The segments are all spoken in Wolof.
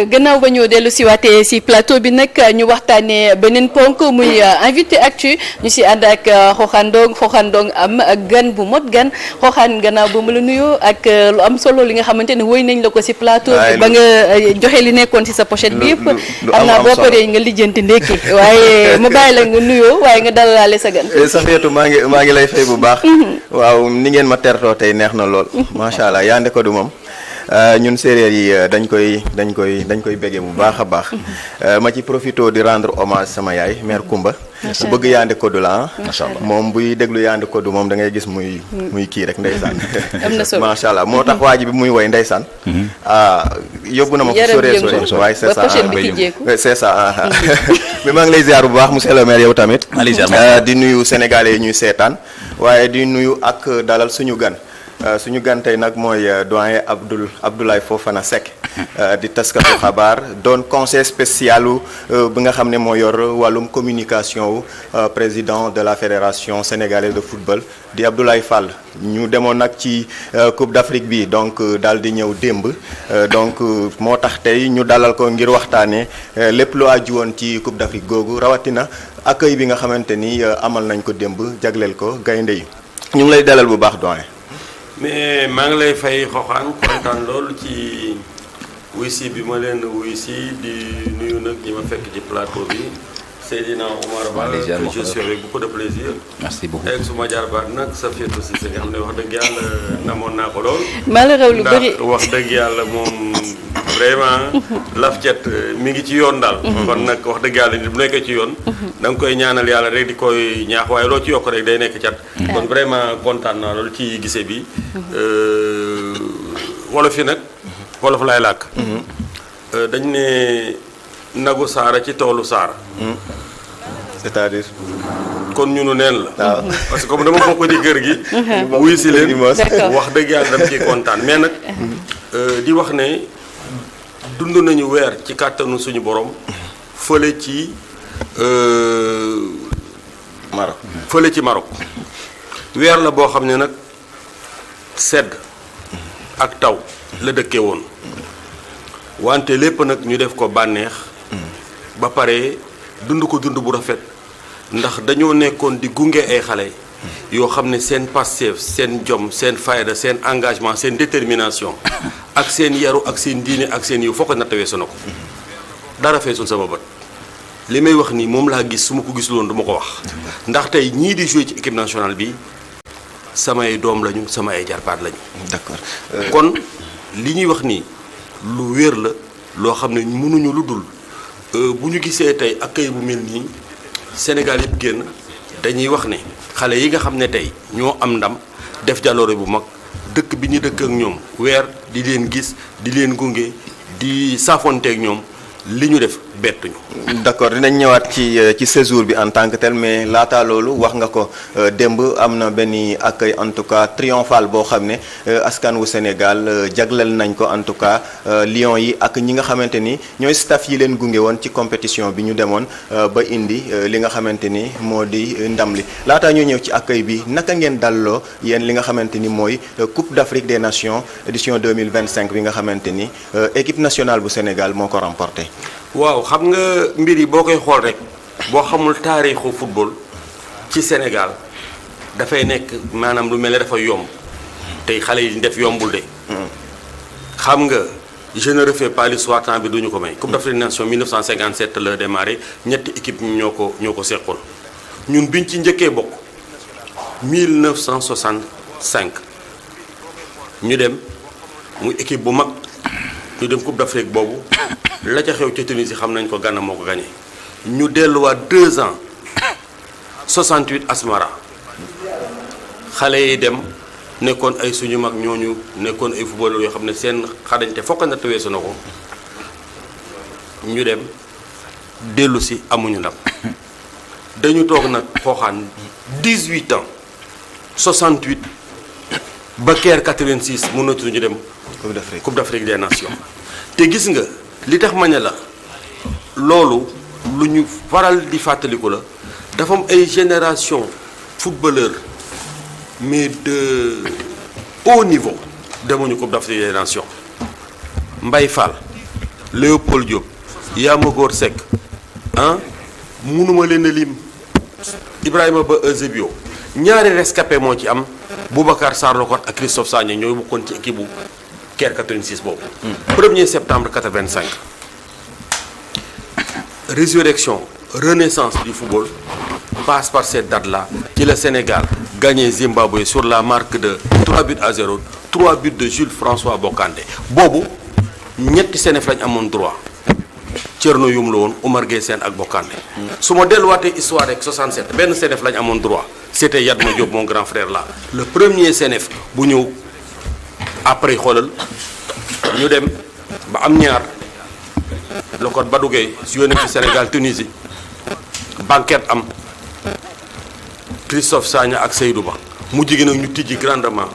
gannaaw ba ñu dellu si waatee si plateau bi nag ñu waxtaanee beneen ponk muy invité actu ñu si ànd ak Xoxandong am gan bu mot gan Xoxaan gannaaw ba mu la nuyoo ak lu am solo li nga xamante ne wëy nañ la ko si plateau bi ba nga joxe li nekkoon si sa pochette bi yëpp xam naa boo paree nga lijjanti ndékki waaye ma bàyyi la nga nuyoo waaye nga dalalaale sa gan. Safiatou maa ngi lay fay bu baax. waaw ni ngeen ma tertoo tey neex na lool macha allah Yandé Codou moom. ñun séeréer yi dañ koy béggee bu baax a baax ma ci profito di rendre hommage sama yaay mère Kumba bëgg Yandé Codou la macha allah moom buy déglu Yandé Codou moom da ngay gis muy kii rek ndeysaan macha allah moo tax waa ji bi muy woy ndeysaan yóbbu na ma ko sore waaye c'est ça mais maa ngi lay ziar bu baax monsieur le maire yow tamit di nuyu sénégalais yi ñuy seetaan waaye di nuyu ak dalal suñu gan suñu gan tey nag mooy doyen Abdoulaye Fofana Seck di taskatu xabaar doon conseil spécial bi nga xam ne moo yor wàllum communication wu président de la fédération sénégalaise de football di Abdoulaye Fall ñu demoon nag ci Coupe d'Afrique bi donc daal di ñëw démb donc moo tax tey ñu dalal ko ngir waxtaanee lépp lu aju woon ci Coupe d'Afrique googu rawatina accueil bi nga xamante ni amal nañ ko démb jagleel ko gaynde yi ñu ngi lay dalal bu baax doyen. mais maa ngi lay fay Xoxaan kontaan loolu ci wuy si bi ma leen wuy si di nuyu nag ñi ma fekk ci plateau bi Seydina Omar Ba que je suis avec beaucoup de plaisir. merci beaucoup ak suma jarbaat nag Safiatou Cissé nga xam ne wax dëgg yàlla namoon naa ko lool. maa la raw lu bëri ndax wax dëgg yàlla moom vraiment laf cet mi ngi ci yoon daal. kon nag wax dëgg yàlla nit bu nekkee ci yoon. da nga koy ñaanal yàlla rek di koy ñaax waaye loo ci yokk rek day nekk cat. kon vraiment kontaan naa loolu ci gise bi. wolof yi nag wolof laay làkk. dañ ne nagu saara ci toolu saara. c'est-à-dire. kon ñunu neen la. parce que comme dama bokk ci kër gi. wuy si leen wax dëgg yàlla dama ciy kontaan mais nag. di wax ne dund nañu weer ci kàttanu suñu borom fële ci Maroc. fële ci Maroc weer la boo xam ne nag sedd ak taw la dëkkee woon wante lépp nag ñu def ko bànneex ba pare dund ko dund bu rafet ndax dañoo nekkoon di gunge ay xale yoo xam ne seen Pastef seen jom seen fayda seen engagement seen détermination ak seen yaru ak seen diine ak seen yiw foo ko nattawee su na ko dara feesul sama bët li may wax nii moom laa gis su ma ko gisuloon du ma ko wax ndax tey ñii di jouer ci équipe nationale bi samay doom lañu sama ay jarbaat lañu. d'accord kon li ñuy wax nii lu wér la loo xam ne mënuñu lu dul bu ñu gisee tey accueil bu mel nii Sénégal yëpp génn dañuy wax ne xale yi nga xam ne tey ñoo am ndam def jaloore bu mag dëkk bi ñu dëkk ak ñoom weer di leen gis di leen gunge di saafonteeg ñoom li ñu def bettuñu. d'accord dinañ ñëwaat ci séjour bi en tant que tel mais laata loolu wax nga ko démb am na benn accueil en tout cas triomphal boo xam ne askan wu Sénégal jagleel nañ ko en tout cas Lions yi ak ñi nga xamante ni ñooy staff yi leen gunge woon ci compétition bi ñu demoon ba indi li nga xamante ni moo di ndam li laataa ñu ñëw ci accueil bi naka ngeen dalloo yéen li nga xamante ni mooy Coupe d'Afrique des Nations édition 2025 bi nga xamante ni équipe nationale bu Sénégal moo ko remporté. waaw xam nga mbir yi boo koy xool rek boo xamul taarixu football ci Sénégal dafay nekk maanaam lu mel ne dafa yomb tey xale yi def yombul de. xam nga je ne refais pas l'histoire temps bi duñu ko may. Coupe d'Afrique des Nations 1957 la démarré ñetti équipe ñoo ko seqoon ñun biñ ci njëkkee bokk 1965 ñu dem muy équipe bu mag ñu dem Coupe d'Afrique boobu. la ca xew ca Tunisie xam nañ ko Ghana moo ko gagné ñu delluwaat 2 ans 68 Asmara xale yi dem nekkoon ay suñu mag ñooñu nekkoon ay footballeur yoo xam ne seen xarañte fokk na weesu na ko ñu dem dellu si amuñu ndam dañu toog nag Xoxaan 18 ans 68 ba Caire 86 mënatuñu dem. Coupe d'Afrique des Nations te gis nga. li tax ma ne la loolu lu ñu faral di fàttaliku la dafa am ay génération footballeur mais de haut niveau demuñu Coupe d'Afrique des Nations Mbaye Fall Léopold Diop Yamagor Seck ah munuma leen a lim Ibrahima Ba Eusebio ñaari rescapé moo ci am Boubacar Sarr Locotte ak Christophe Sagna ñooy bokkoon ci équipe bu Caire 86 boobu. 1er septembre 85. Résurrection renaissance du football passe par cette date-là ci le Sénégal gagné Zimbabwe sur la marque de 3-0, 3 buts de Jules François Bocandé boobu ñetti Sénéf lañ amoon droit Thierno Youm la woon Omar Gueye Sène ak Bocandé. su ma delluwaatee histoire rek 67 benn Sénéf lañ amoon droit c'était Yatma Diop mon grand frère là le premier Sénéf bu ñëw après xoolal ñu dem ba am ñaar Locotte Badou Gueye su yónnee ci Sénégal Tunisie banquette am Christophe Sagna ak Seydou Ba mu jigéen nag ñu tijji grandement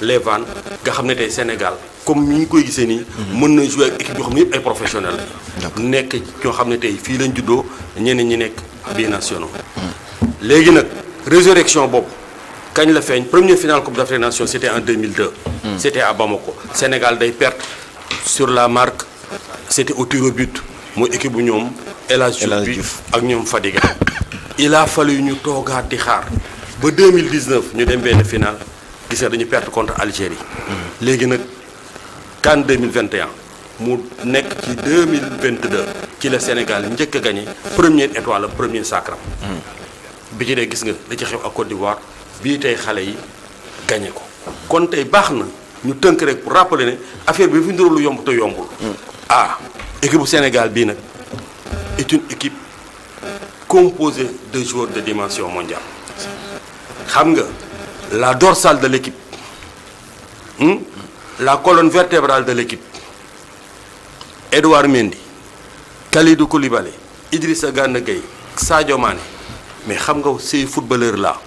les vannes nga xam ne tey Sénégal comme ni ñu koy gisee nii. mën na jouer ak équipe yoo xam ne yëpp ay professionnels nekk ñoo xam ne tey fii lañ juddoo ñeneen ñi nekk binationaux. léegi nag résurrection boobu kañ la feeñ première finale Coupe d'Afrique des Nations c'était en 2002. c'était à Bamako. Sénégal day perte sur la marque c'était au tir au but mooy équipe bu ñoom El Hadj Diouf ak ñoom Fadiga. il a fallu ñu toogaat di xaar ba 2019 ñu dem benn finale gis nga dañu perte contre Algérie. léegi nag CAN 2021 mu nekk ci 2022 ci la Sénégal njëkk a gagné première étoile premier sacre. bi ci dee gis nga da ci xew ak Côte d'Ivoire bii tey xale yi gagné ko kon tey baax na ñu tënk rek pour rappeler ne affaire bi fi ndoro lu yomb te yombul. équipe bu Sénégal bii nag est une équipe composée de joueurs de dimension mondiale xam nga la dorsale de l'équipe la colonne vertébrale de l'équipe Edouard Mendy Kalidou Koulibaly Idrissa Gana Gueye Sadio Mané mais xam nga ces footballeurs là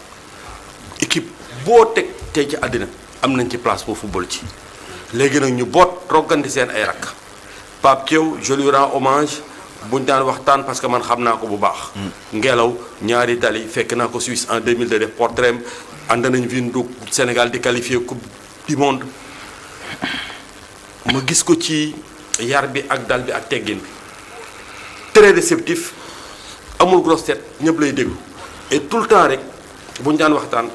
équipe boo teg tey ci àddina am nañ ci place pour football ci léegi nag ñu boot roggandi seen ay rakk Pape Thiaw je lui rends hommage buñ daan waxtaan parce que man xam naa ko bu baax. Ngelaw ñaari tali fekk naa ko Suisse en 2002 def portrait ànd nañ Windhoek Sénégal di qualifié coupe du monde ma gis ko ci yar bi ak dal bi ak teggin bi très réceptif amul grosse tête ñëpp lay déglu et tout le temps rek buñ daan waxtaan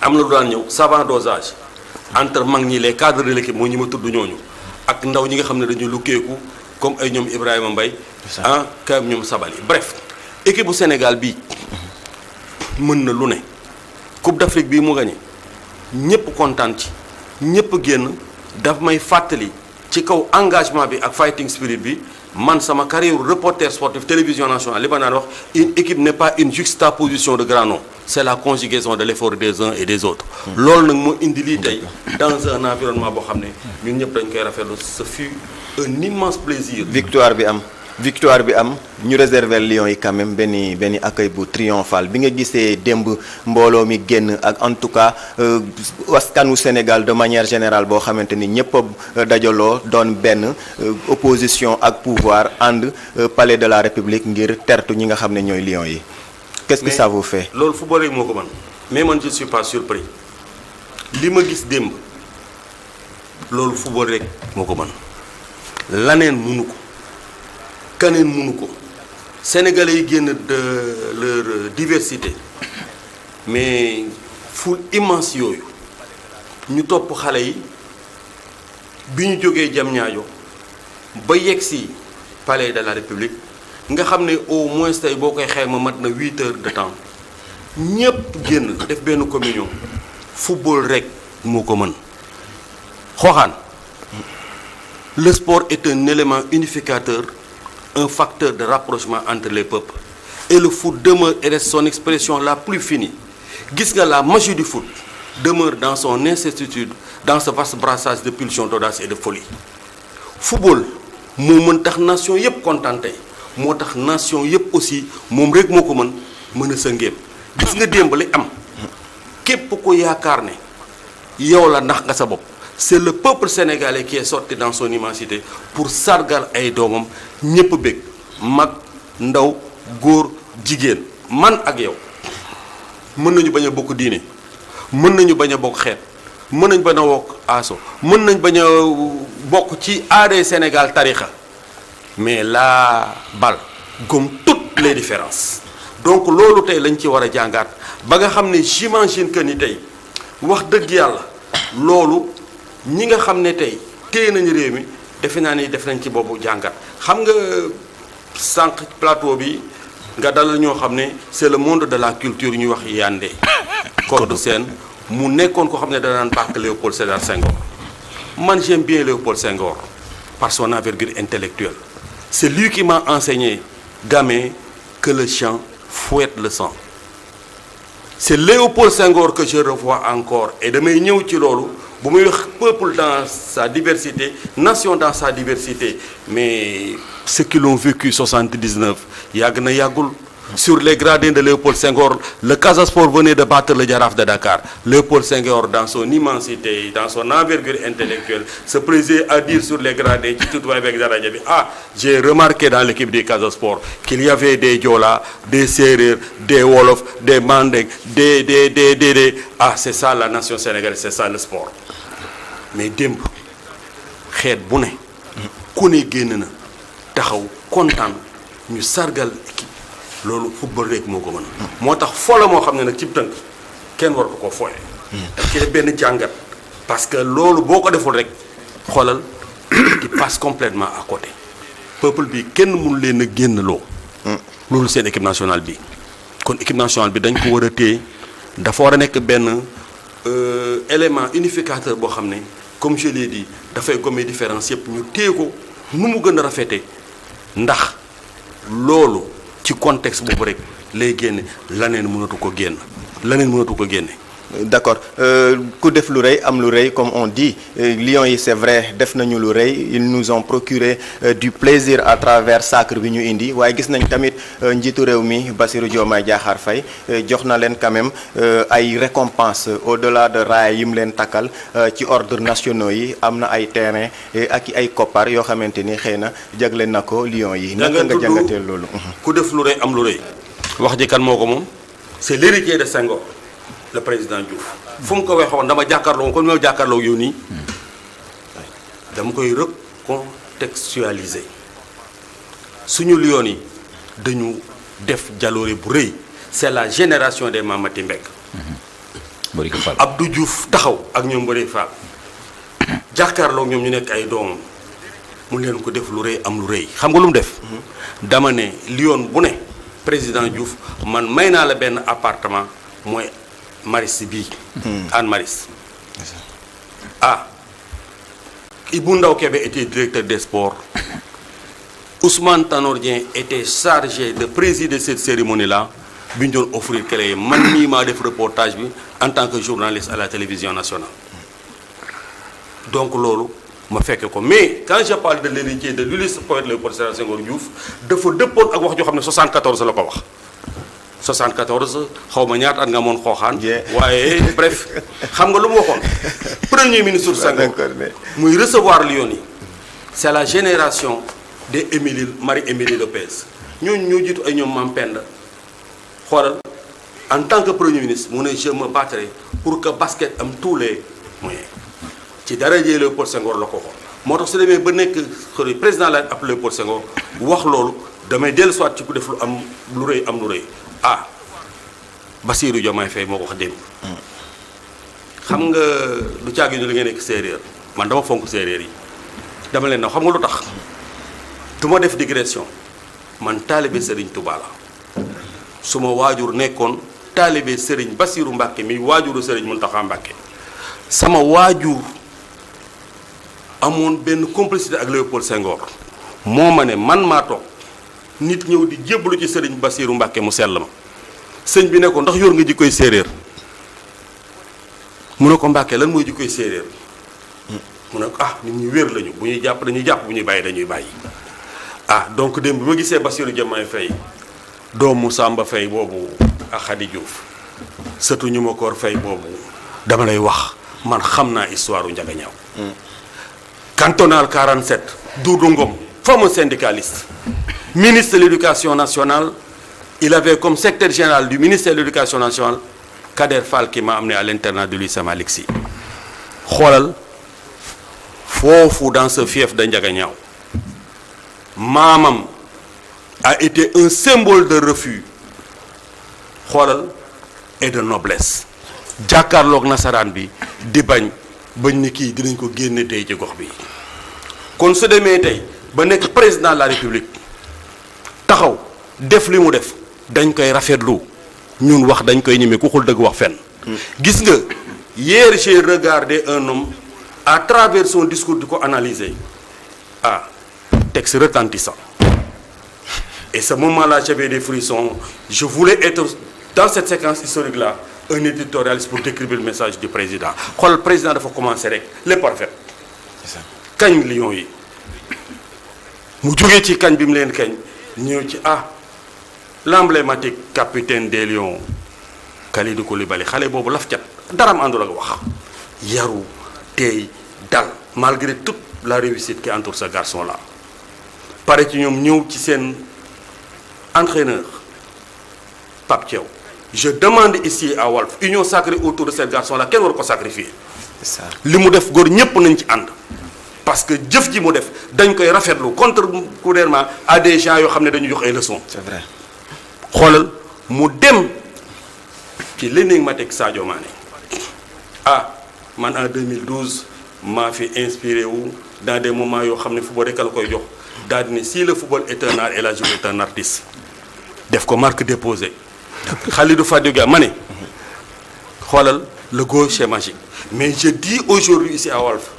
am na lu daan ñëw savant dosage entre mag ñi les cadres de l'équipe moo ñi ma tudd ñooñu ak ndaw ñi nga xam ne dañu lukkeeku comme ay ñoom Ibrahima Mbaye kayam ñoom Sabali bref équipe bu Sénégal bii mën na lu ne Coupe d'Afrique bii mu gagné ñëpp kontaan ci ñëpp génn daf may fàttali ci kaw engagement bi ak fighting spirit bi man sama carrière reporter sportif télévision nationale li ma naan wax une équipe n'est pas une juxtaposition de grands noms c'est la conjugaison de l'effort des uns et des autres loolu nag moo indi lii tey dans un environnement boo xam ne ñun ñëpp dañ koy rafetlu ce fut un immense plaisir. victoire bi am ñu réserver Lions yi quand même benn accueil bu triomphal bi nga gisee démb mbooloo mi génn ak en tout cas waskanu Sénégal de manière générale boo xamante ni ñëpp a dajaloo doon benn opposition ak pouvoir ànd palais de la République ngir tertu ñi nga xam ne ñooy Lions yi. qu'est-ce que ça vous fait. loolu football rek moo ko mën mais man je suis pas surpris li ma gis démb loolu football rek moo ko mën laneen mënu ko. kaneen mënu ko sénégalais yi génn de leur diversité mais foule immense yooyu ñu topp xale yi bi ñu jógee Diamniadio ba yegg si palais de la République nga xam ne au moins tey boo koy xayma mat na 8 heures de temps ñépp génn def benn communion football rek moo ko mën xooxaan le sport est un élément unificateur un facteur de rapprochement entre les peuples et le foot demeure et reste son expression la plus finie gis nga la magie du foot demeure dans son incertitude dans ce vaste brassage de pulsions d'audace et de folie football moo mën tax nation yépp kontaan tey moo tax nation yépp aussi moom rek moo ko mën a sëngéem gis nga démb li am képp ko yaakaar ne yow la ndax nga sa bopp c'est le peuple sénégalais qui est sorti dans son immensité pour sargal ay doomam ñépp bég mag ndaw góor jigéen man ak yow mën nañu bañ a bokk diine mën nañu bañ a bokk xeet mën nañu bañ a bokk aaso mën nañ bañ a bokk ci aaday Sénégal tarixa mais la balle gomme toutes les différences. Donc loolu tey lañ ci war a jàngaat ba nga xam ne j'imagine que ni tey wax dëgg yàlla loolu ñi nga xam ne tey téye nañu réew mi defe naa ni def nañ ci boobu jàngat xam nga sànq plateau bi nga dalal ñoo xam ne c'est le monde de la culture ñuy wax Yandé Codou Sène mu nekkoon ko xam ne danaan bàkk Léopold Sédar Senghor man j'aime bien Léopold Senghor par son envergure intellectuelle. C'est lui qui m'a enseigné, gamin, que le chant fouette le sang. C'est Léopold Senghor que je revois encore. Et damay ñëw ci loolu bu muy wax peuple dans sa diversité, nation dans sa diversité. Mais ceux qui l'ont vécu 79 yàgg na yàggul. Sur les gradins de Léopold Senghor, le Casa Sport venait de battre le Jaraaf de Dakar. Léopold Senghor, dans son immensité, dans son envergure intellectuelle, se plaisait à dire sur les gradins, j'ai remarqué dans l'équipe du Casa Sport qu'il y avait des Diola, des Sérères, des Wolof, des Mandeng, des... Ah, c'est ça la nation sénégalaise, c'est ça le sport. Mais démb xeet bu ne ku ne génn na taxaw kontaan ñu sargal équipe. Loolu football rek moo ko mën moo tax fola moo xam ne nag ci tënk kenn war ko fooye daf ci benn jàngat parce que loolu boo ko deful rek xoolal il passe complètement à côté peuple bi kenn mënu leen a génn loo loolu seen équipe nationale bi kon équipe nationale bi dañ ko war a téye dafa war a nekk benn élément unificateur boo xam ne comme je l'ai dit dafay gommer différence yëpp ñu téye ko nu mu gën a rafetee ndax loolu ci contexte boobu rek lay génne laneen mënatu ko génne. D'accord ku def lu rëy am lu rëy comme on dit Lions yi c'est vrai def nañu lu rëy ils nous ont procuré du plaisir à travers sacre bi ñu indi waaye gis nañ tamit njiitu réew mi Bassirou Diomaye Diakhar Faye jox na leen quand même ay récompenses au-delà de raaya yi mu leen takkal ci ordre nationaux yi am na ay terrain ak ay koppar yoo xamante ni xëy na jagle na ko Lions yi. naka nga jàngatee loolu. ku def lu rëy am lu rëy. wax ji kan moo ko moom c'est l'héritier de Senghor. Le président Diouf fu mu ko waxoon dama jàkkaarloo kon ñoo jàkkaarloo yow nii dama koy recontextualiser suñu Lions yi dañu def jaloore bu rëy c'est la génération des Mamati Mbek Abdou Diouf taxaw ak ñoom Mbori Fall jàkkaarloo ñoom ñu nekk ay doomam mu leen ko def lu rëy am lu rëy xam nga lu mu def dama ne Lion bu ne président Diouf man may naa la benn appartement mooy Maris bii Anne Maris Ibou Ndaw Kébé était directeur des sports Ousmane Tanor Dieng était chargé de présider cette cérémonie là bi ñu doon offrir clé yi man mii maa def reportage bi en tant que journaliste à la télévision nationale donc loolu ma fekke ko mais quand je parle de l'héritier de l'illustre poète Léopold Sédar Senghor Diouf dafa dëppoon ak wax joo xam ne 74 la ko wax 74 xaw ma ñaata at nga moon xooxaan waaye bref xam nga lu mu waxoon premier ministre Senghor muy recevoir Lions yi c'est la génération de Marie-Émilie Lopez ñooñu ñoo jiitu ay ñoom Mame Penda xoolal en tant que premier ministre mu ne je me battrai pour que basket am tous les moyens ci darajee Léopold Senghor la ko waxoon moo tax su demee ba nekk président la ab Léopold Senghor wax loolu damay dellu soit ci ku def lu am lu rëy am lu rëy Bassirou Diomaye Faye moo ko wax démb xam nga du caagi ñu li nga nekk séeréer man dama fonk séeréer yi dama leen na xam nga lu tax du ma def digression man taalibe Serigne Touba la suma waajur nekkoon taalibe Serigne Bassirou Mbacke mi waajuru Serigne Mountakha Mbacke sama waajur amoon benn complicité ak Léopold Senghor moo ma ne man maa toog nit ñëw di jébbalu ci Serigne Bassirou Mbacke mu sell ma sëñ bi ne ko ndax yor nga jikkoy séeréer mu ne ko Mbàkke lan mooy jikkoy séeréer mu ne ko nit ñu wér lañu bu ñuy jàpp dañuy jàpp bu ñuy bàyyi dañuy bàyyi donc démb bi ma gisee Bassirou Diomaye Faye doomu Samba Faye boobu ak Khady Diouf sëtu ñu ma koor Faye boobu dama lay wax man xam naa histoire u Njaga Ñaaw cantonal 47 Doudou Ngom fameux syndicaliste ministre de l'éducation nationale. Il avait comme secrétaire général du ministère de l'éducation nationale Kader Fall qui m'a amené à l'internat de lycée Malick Sy xoolal foofu dans ce fief de Ndiaga Niaw maamam a été un symbole de refus xoolal et de noblesse jàkkaarloog nasaraan bi di bañ ni kii dinañ ko génne tey ci gox bi kon su demee tey ba nekk président de la république taxaw def li mu def dañ koy rafetlu ñun wax dañ koy ñeme ku xul dëgg wax fenn. gis nga hier j'ai regardé un homme à travers son discours di ko analyser texte retentissant et ce moment-là j'avais des frissons je voulais être dans cette séquence historique-là un éditorialiste pour décrire le message du président xoolal président dafa commencer rek lépp parfait kañ Lions yi mu jógee ci kañ bi mu leen kañ ñëw ci l'emblématique capitaine des Lions Kalidou Koulibaly xale boobu laf cat dara am àndul ak wax yaru tey dal malgré toute la réussite qui entoure ce garçon-là pare ci ñoom ñëw ci seen entraîneur Pape Thiaw je demande ici à Walf union sacrée autour de ce garçon-là kenn war ko sacrifier li mu def góor ñépp nañ ci ànd parce que jëf ji mu def dañ koy rafetlu contrairement à des gens yoo xam ne dañu jox ay leçons. c'est vrai xoolal mu dem ci l'énigmatique Sadio Mané man en 2012 maa fi inspiré wu dans des moments yoo xam ne football rek la koy jox daal di ne si le football est un art et la jouer est un artiste def ko marque déposée Khalidou Fadiouga ma ne xoolal le gauche est magique mais je dis aujourd'hui ici à Walf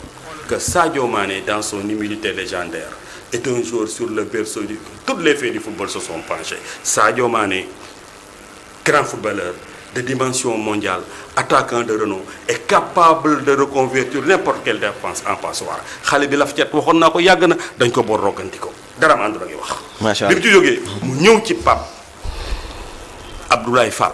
que Sadio Mané dans son humilité légendaire est un joueur sur le berceau du toutes les faits du football se sont penchés Sadio Mané grand footballeur de dimension mondiale attaquant de renom est capable de reconvertir n'importe quelle défense en passoire xale bi laf cet waxoon naa ko yàgg na dañ ko boor rogganti ko dara am àndul ak wax. macha allah bi mu ci jógee mu ñëw ci Pape Abdoulaye Fall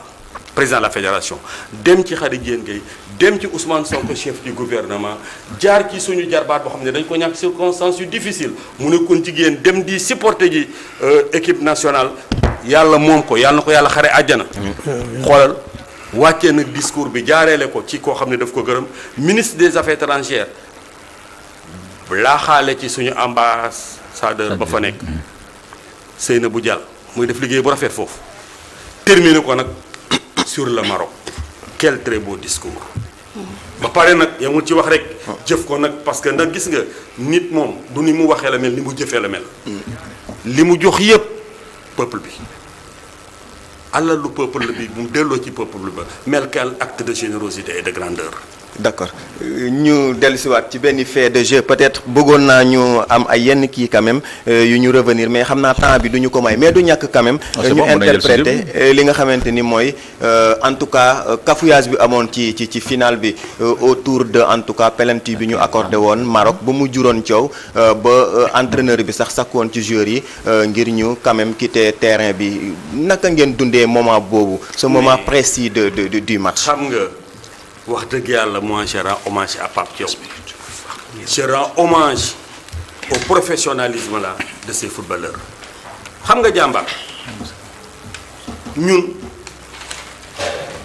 président de la fédération dem ci Khady Diène Gaye dem ci Ousmane Sonko chef du gouvernement jaar ci suñu jarbaat boo xam ne dañ ko ñàkk circonstances yu difficile mu nekkoon jigéen dem di supporter ji équipe nationale yàlla moom ko yàlla na ko yàlla xare àjjana. xoolal wàccee nag discours bi jaareele ko ci koo xam ne daf ko gërëm ministre des affaires étrangères laaxaale ci suñu ambassadeur ba fa nekk Seynabou Dial muy def liggéey bu rafet foofu terminé ko nag sur le Maroc quel très beau discours ba pare nag yamul ci wax rek jëf ko nag parce que ndax gis nga nit moom du ni mu waxee la mel ni mu jëfee la mel li mu jox yépp peuple bi alalu peuple bi mu delloo ci peuple ba mel quel acte de générosité et de grandeur. d'accord ñu dellusiwaat ci benn fait de jeu peut-être bëggoon naa ñu am ay yenn kii quand même yu ñu revenir mais xam naa temps bi du ñu ko may mais du ñàkk quand même ñu interpréter li nga xamante ni mooy en tout cas cafouillage bi amoon ci finale bi autour de en tout cas penalty bi ñu accordé woon Maroc ba mu juróon coow ba entraîneur bi sax sakkoon ci joueurs yi ngir ñu quand même quitter terrain bi naka ngeen dundee moment boobu ce moment précis du match. xam nga. wax dëgg yàlla moi je rends hommage à Pape Thiaw je rends hommage au professionnalisme là de ces footballeurs xam nga jàmbaar ñun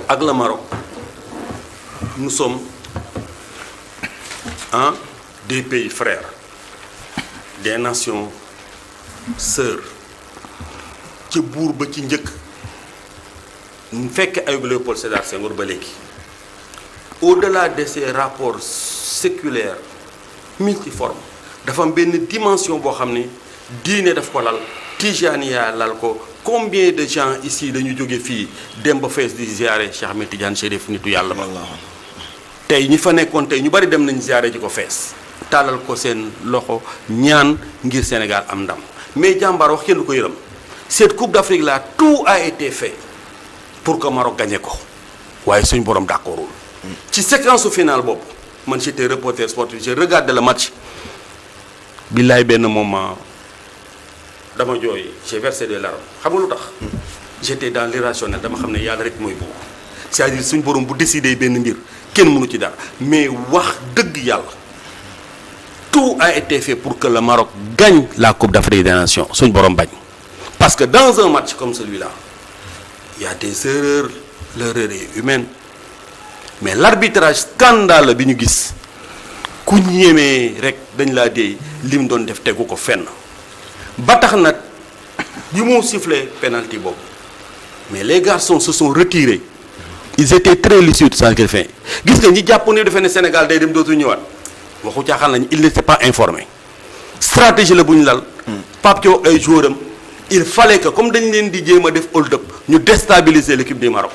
ak le Maroc nous sommes des pays frères des nations sœurs ci buur ba ci njëkk fekk ay Léopold Sédar Senghor ba léegi au-delà de ces rapports séculaires multiformes dafa am benn dimension boo xam ne diine daf ko lal Tijaniya lal ko combien de gens ici dañu jóge fii dem ba fees di ziare Cheikh Ahmed Tidiane Chérif nitu yàlla ba tey ñi fa nekkoon tey ñu bari dem nañ ziare ji ko fees tàllal ko seen loxo ñaan ngir Sénégal am ndam mais jàmbaar wax kenn du ko yërëm cette coupe d'Afrique là tout a été fait pour que Maroc gagné ko waaye suñ borom d'accordul ci séquence finale boobu man j'étais reporter sportif j'ai regardé le match billaay benn moment dama jooy j'ai versé des larmes xam nga lu tax j'étais dans l'irrationnel dama xam ne yàlla rek mooy buur c'est-à-dire suñ borom bu décidé benn mbir kenn mënu ci dara mais wax dëgg yàlla tout a été fait pour que le Maroc gagne la Coupe d'Afrique des Nations suñ borom bañ parce que dans un match comme celui-là il y a des erreurs l'erreur est humaine mais l'arbitrage scandale bi ñu gis ku ñemee rek dañ laa déey lim doon def tegu ko fenn ba tax nag bi mu sifflé penalty boobu mais les garçons se sont retirés ils étaient très lucides sans que fin gis nga ñi jàpp ne defe ne Sénégal day dem dootu ñëwaat waxu caaxaan lañu il n'était pas informé stratégie la bu ñu lal Pape Thiaw ay joueur am il fallait que comme dañ leen di jéem a def hold up ñu déstabiliser l'équipe du Maroc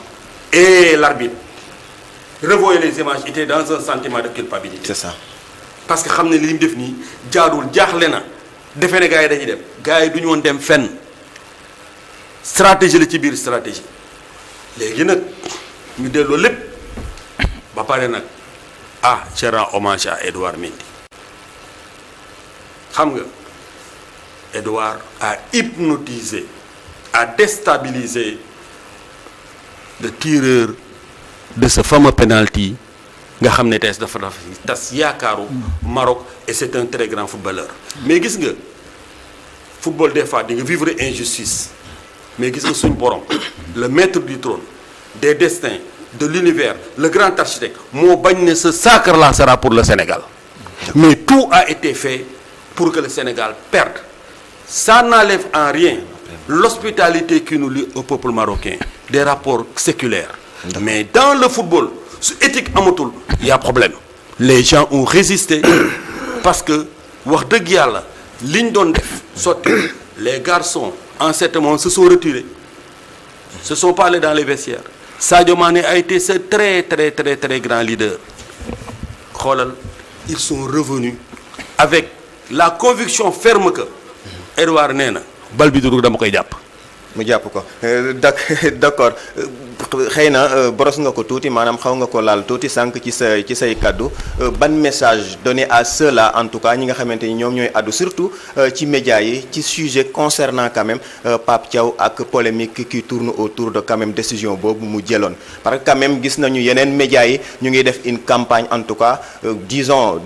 et l'arbitre revoyez les images était dans un sentiment de culpabilité. c'est ça. parce que xam ne li mu def nii jaadul jaaxle na defe ne gars yi dañuy dem gars yi du ñu woon dem fenn stratégie la ci biir stratégie léegi nag ñu delloo lépp ba pare nag je rends hommage à Edouard Mendy xam nga Edouard a hypnotisé a déstabilisé le tireur de ce fameux penalty nga xam ne tey dafa tas yaakaaru Maroc et c'est un très grand footballeur mais gis nga football des fois di nga vivre injustice mais gis nga suñ borom le maître du trône des destins de l'univers le grand architecte moo bañ ne ce sacre là sera pour le Sénégal mais tout a été fait pour que le Sénégal perde ça n'enlève en rien l'hospitalité qui nous lie au peuple marocain des rapports séculaires mais dans le football su éthique amatul y a problème les gens ont résisté parce que wax dëgg yàlla liñ doon def sotti les garçons en ce moment se sont retirés se sont pas allés dans les vestiaires Sadio Mané a été ce très très très très grand leader xoolal ils sont revenus avec la conviction ferme que Edouard nee na bal bi dugg dama koy jàpp mu jàpp ko d'accord xëy na boros nga ko tuuti maanaam xaw nga ko laal tuuti sànq ci say kaddu ban message donné à ceux-là en tout cas ñi nga xamante ni ñoom ñooy addu surtout ci médias yi ci sujet concernant quand même Pape Thiaw ak polémique qui tourne autour de quand même décision boobu mu jëloon parce que quand même gis nañu yeneen médias yi ñu ngi def une campagne en tout cas disons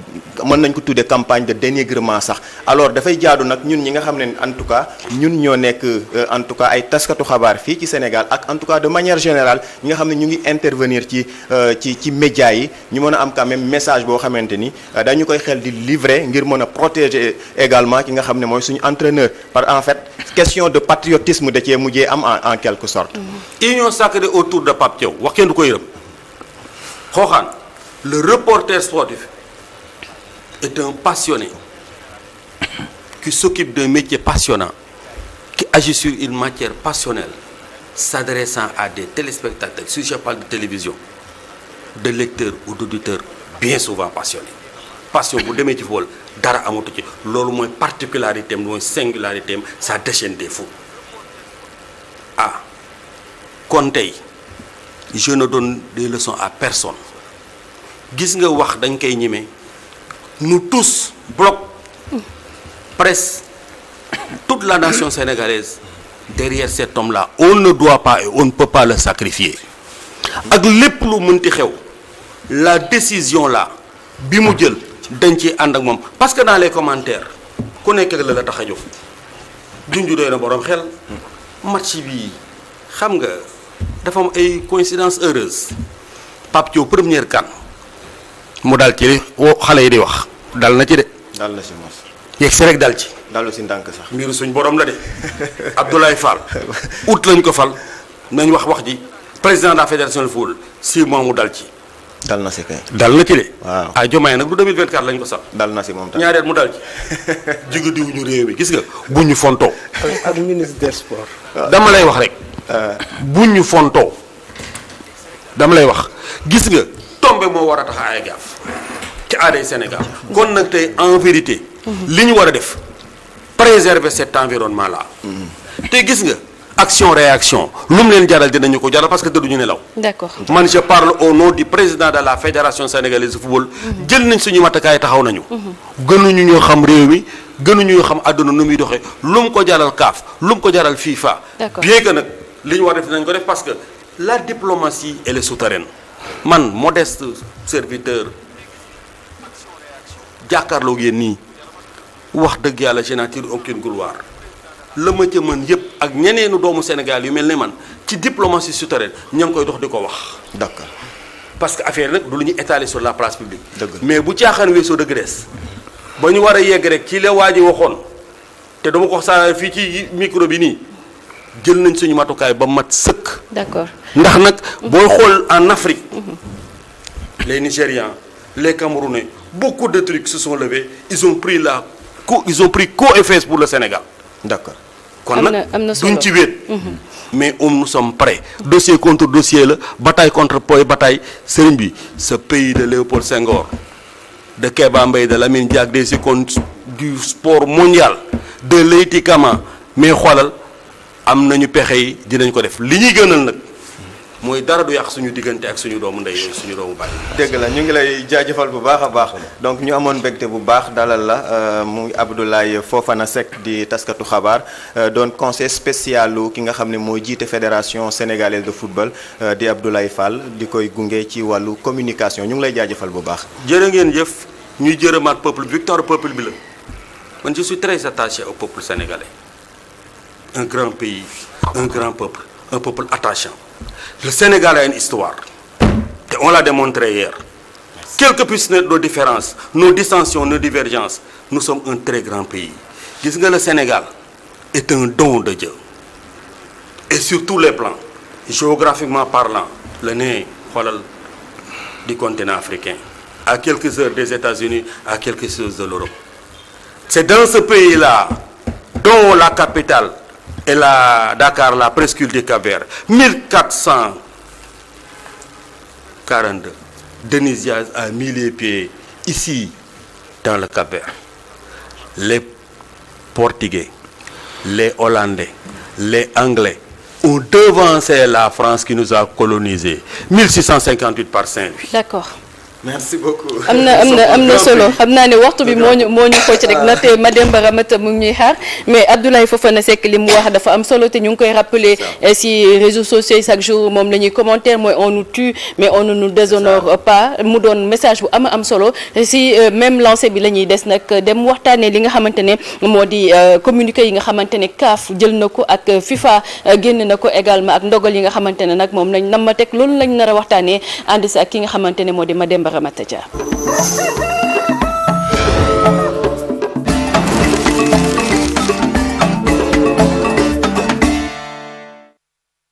mën nañ ko tuddee campagne de dénigrement sax alors dafay jaadu nag ñun ñi nga xam ne en tout cas ñun ñoo nekk en tout cas ay taskatu xabaar fii ci Sénégal ak en tout cas de manière générale ñi nga xam ne ñu ngi intervenir ci médias yi ñu mën a am quand même message boo xamante ni dañu koy xel di livrer ngir mën a protéger également ki nga xam ne mooy suñu entraîneur par en fait question de patriotisme da cee mujjee am en quelque sorte. union sacrée autour de Pape Thiaw wax kenn du ko yërëm xooxaan le reporter sportif est un passionné qui s'occupe d'un métier passionnant qui agit sur une matière passionnelle s'adressant à des téléspectateurs si je parle de télévision de lecteurs ou d'auditeurs bien souvent passionnés passion bu demee ci football dara amatu ci loolu mooy particularité am mooy singularité am ça déchaîne des fous kon tey je ne donne des leçons à personne gis nga wax dañ koy ñeme nous tous bloc presse toute la nation sénégalaise derrière cet homme-là on ne doit pas et on ne peut pas le sacrifier ak lépp lu mënti xew la décision là bi mu jël dañ ci ànd ak moom parce que dans les commentaires ku nekk ak la tax a jóg junju doy na borom xel match bi xam nga dafa am ay coïncidence heureuse Pape Thiaw première CAN mu dal ci xale yi di wax dal na ci de. dal na si mos. yegg si rek dal ci. dalu si ndànk sax. mbiru suñ borom la de Abdoulaye Fall août lañ ko fal nañ wax ji président de la fédération de football 6 mois mu dal ci. dal na si kay. dal na ci de. waaw Diomaye nag du 2024 lañ ko sax. dal na si moom tamit ñaareel mu dal ci jigu diwuñu réew mi gis nga bu ñu fontoo. ak ministre des sports. dama lay wax rek. bu ñu fontoo dama lay wax gis nga tombe moo war a tax ay gaaf ci aaday Sénégal kon nag tey en vérité li ñu war a def préserver cet environnement là te gis nga action réaction lu mu leen jaral dinañu ko jaral parce que tëdduñu nelaw. D'accord. man je parle au nom du président de la fédération sénégalaise de football jël nañ suñu matukaay taxaw nañu gënuñu ñoo xam réew mi gënuñu ñoo xam àdduna nu muy doxee lu mu ko jaral CAF lu mu ko jaral FIFA. D'accord. bien que nag li ñu war a def dinañ ko def parce que la diplomatie elle est souterraine man modeste serviteur jàkkaarloo yéen nii wax dëgg yàlla je n'en tire aucune gloire la ma ca mën yëpp ak ñeneenu doomu Sénégal yu mel ne man ci diplomatie souterraine ña ngi koy dox di ko wax. d'accord parce que affaire nag du lu ñu étaler sur la place publique. dëgg mais bu caaxaan weesoo dëgg des ba ñu war a yegg rek ci la waa ji waxoon te dama ko saa fii ci micro bi nii jël nañ suñu matukaay ba mat sëkk. d'accord ndax nag booy xool en Afrique les Nigérians les Camerounais beaucoup de trucs se sont levés ils ont pris co et fesses pour le Sénégal. d'accord kon am nag na solo duñ ci wéet. mais nous sommes prêts dossier contre dossier la bataille contre bataille sëriñ bi ce pays de Léopold Senghor de Kéba Mbaye de Lamine Diack des icônes du sport mondial de Leyti Kama mais xoolal am nañu pexe yi dinañ ko def li ñuy gënal nag mooy dara du yàq suñu diggante ak suñu doomu ndey yooyu suñu doomu baay. dëgg la ñu ngi lay jaajëfal bu baax a baax donc ñu amoon mbégte bu baax dalal la muy Abdoulaye Fofana Seck di taskatu xabaar doon conseil spécial ki nga xam ne mooy jiite fédération sénégalaise de football di Abdoulaye Fall di koy gunge ci wàllu communication ñu ngi lay jaajëfal bu baax. jërë ngeen jëf ñuy jërëmaat peuple victoire peuple bi la man je suis très attaché au peuple sénégalais un grand pays un grand peuple un peuple attachant. Le Sénégal a une histoire et on l'a démontré hier. Quelles que puissent être nos différences, nos dissensions, nos divergences, nous sommes un très grand pays. Gis nga le Sénégal est un don de Dieu et sur tous les plans, géographiquement parlant, le nez xoolal du continent africain, à quelques heures des États-Unis, à quelques heures de l'Europe. C'est dans ce pays-là dont la capitale et la Dakar, la presqu'île du Cap-Vert, 1442. Denis Diaz a mis les pieds ici, dans le Cap-Vert. Les Portugais, les Hollandais, les Anglais ont devancé la France qui nous a colonisés. 1658 par Saint-Louis. d'accord. merci beaucoup. am na solo xam naa ne waxtu bi moo ñu xocc rek na te Mademba Ramata mu ngi ñuy xaar mais Abdoulaye Fofana Seck li mu wax dafa am solo te ñu ngi koy rappeler si réseaux sociaux yi chaque jour moom la ñuy commentaire mooy on nous tue mais on ne nous déshonore pas mu doon message bu am solo si même lancé bi la ñuy des nag dem waxtaanee li nga xamante ne moo di communiqué yi nga xamante ne CAF jël na ko ak FIFA génn na ko également ak ndogal yi nga xamante ne nag moom lañ nam ma teg loolu lañ nar a waxtaanee ànd si ak ki nga xamante ne moo di Mademba Ramata Dia.